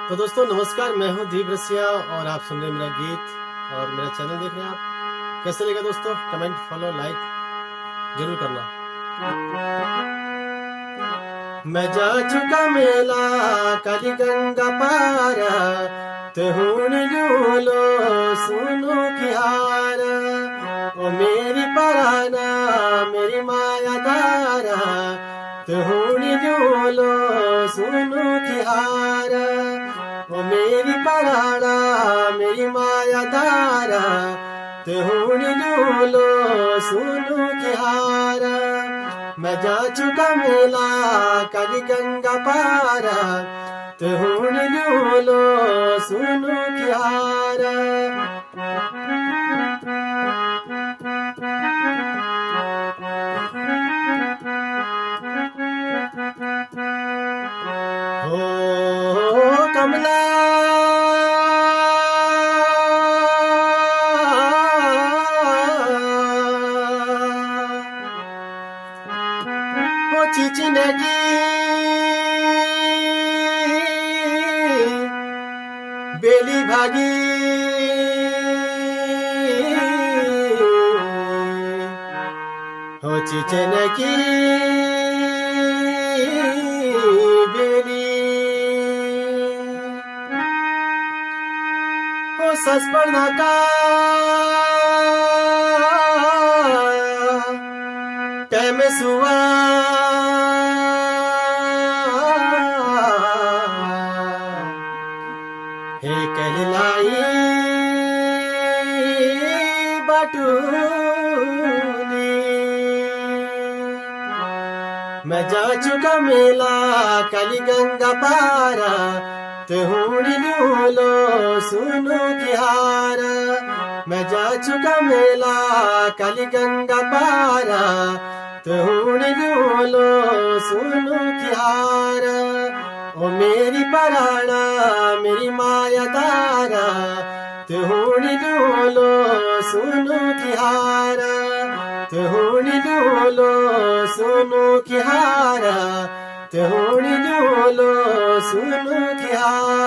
तो दोस्तों नमस्कार, मैं हूं दीप रसिया और आप सुन रहे हैं मेरा गीत और मेरा चैनल देख रहे हैं आप। कैसे लगा दोस्तों? कमेंट, फॉलो, लाइक जरूर करना। मैं जा चुका मेला काली गंगा पारा, तेहून लो सुनो की हारा। ओ मेरी पराना मेरी माया दारा, तेहून लो सुनो की हारा। ओ मेरी पराना मेरी माया दारा, तेहून लो सुनो की हारा। मैं जा चुका मेला काली गंगा पारा, तेहून लो सुनो की हारा। हो कमला हो चिचिनगी बेली भागी, हो चिचिनगी बेली, हो सस्पर्धा का टाइम सुआ। हे कहलाई बाटूनी, मैं जा चुका मेला काली गंगा पारा, तेहून लो सुनो की हारा। मैं जा चुका मेला काली गंगा पारा, तेहून लो सुनो की हारा। ओ मेरी पराना मेरी माया दारा, तेहून लो सुनो की हारा। तेहून लो सुनो की हारा, तेहून लो सुनो की हारा।